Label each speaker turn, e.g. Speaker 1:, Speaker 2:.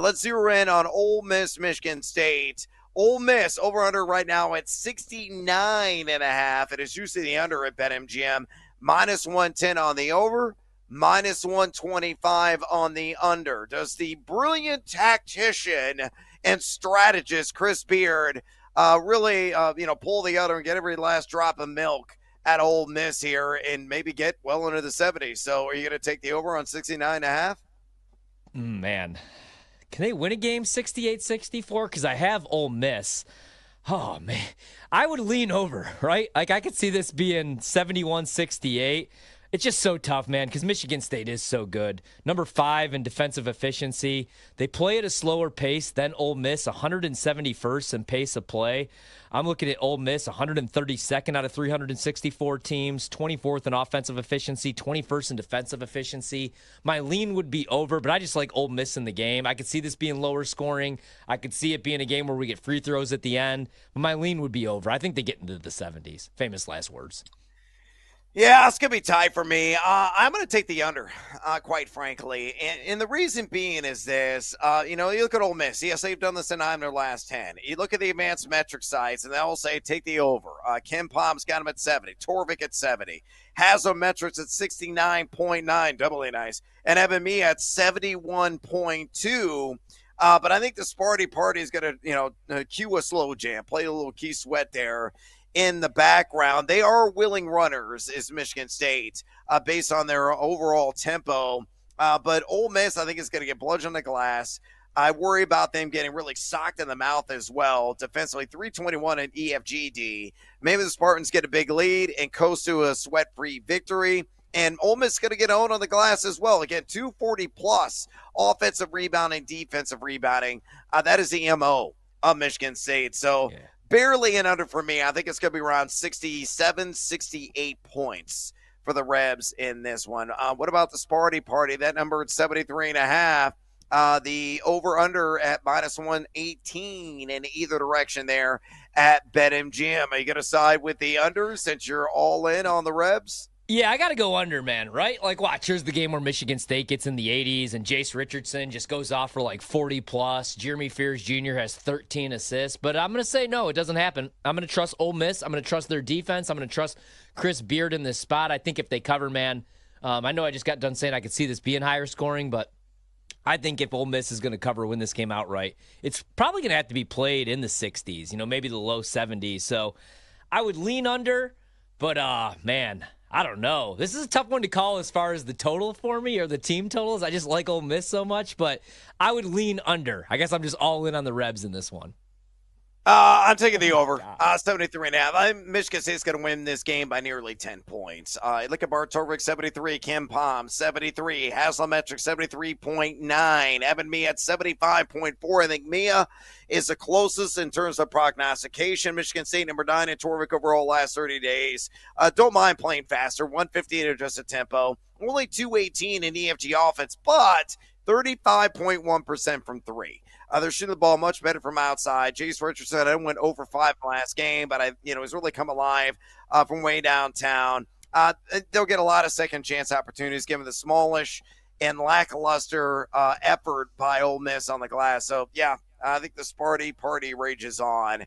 Speaker 1: Let's zero in on Ole Miss, Michigan State. Ole Miss over under right now at 69.5. It is usually the under at BetMGM. Minus 110 on the over, minus 125 on the under. Does the brilliant tactician and strategist Chris Beard really pull the other and get every last drop of milk at Ole Miss here and maybe get well into the 70s? So are you going to take the over on 69.5?
Speaker 2: Man, can they win a game 68-64? Because I have Ole Miss. Oh, man. I would lean over, right? Like, I could see this being 71-68. It's just so tough, man, because Michigan State is so good. Number 5 in defensive efficiency. They play at a slower pace than Ole Miss, 171st in pace of play. I'm looking at Ole Miss, 132nd out of 364 teams, 24th in offensive efficiency, 21st in defensive efficiency. My lean would be over, but I just like Ole Miss in the game. I could see this being lower scoring. I could see it being a game where we get free throws at the end, but my lean would be over. I think they get into the 70s. Famous last words.
Speaker 1: Yeah, it's going to be tight for me. I'm going to take the under, quite frankly. And the reason being is this. You look at Ole Miss. Yes, they've done this in 9 of their last 10. You look at the advanced metric sites, and they'll say take the over. Ken Palm's got him at 70. Torvik at 70. Hazometrics at 69.9, doubly nice. And Evan Me at 71.2. But I think the Sparty Party is going to, cue a slow jam, play a little key sweat there in the background. They are willing runners, is Michigan State, based on their overall tempo. But Ole Miss, I think, is going to get bludgeoned on the glass. I worry about them getting really socked in the mouth as well. Defensively, 321 in EFGD. Maybe the Spartans get a big lead and coast to a sweat-free victory. And Ole Miss is going to get owned on the glass as well. Again, 240-plus offensive rebounding, defensive rebounding. That is the MO of Michigan State. So, barely an under for me. I think it's going to be around 67, 68 points for the Rebs in this one. What about the Sparty Party? That number at 73.5. The over-under at minus 118 in either direction there at BetMGM. Are you going to side with the under since you're all in on the Rebs?
Speaker 2: Yeah, I got to go under, man, right? Like, watch, here's the game where Michigan State gets in the 80s and Jace Richardson just goes off for like 40-plus. Jeremy Fears Jr. has 13 assists. But I'm going to say no, it doesn't happen. I'm going to trust Ole Miss. I'm going to trust their defense. I'm going to trust Chris Beard in this spot. I think if they cover, man, I know I just got done saying I could see this being higher scoring, but I think if Ole Miss is going to cover, win this game outright, it's probably going to have to be played in the 60s, maybe the low 70s. So I would lean under, but, man, I don't know. This is a tough one to call as far as the total for me or the team totals. I just like Ole Miss so much, but I would lean under. I guess I'm just all in on the Rebs in this one.
Speaker 1: I'm taking the over. 73.5. Michigan State's going to win this game by nearly 10 points. Look at Bart Torvik, 73. Kim Palm, 73. Haslametric, 73.9. Evan Mia at 75.4. I think Mia is the closest in terms of prognostication. Michigan State, number 9 in Torvik overall last 30 days. Don't mind playing faster. 158 adjusted tempo. Only 218 in EFG offense, but 35.1% from 3. They're shooting the ball much better from outside. Jace Richardson, I went over 5 last game, but he's really come alive from way downtown. They'll get a lot of second chance opportunities given the smallish and lackluster effort by Ole Miss on the glass. So, yeah, I think the Sparty Party rages on.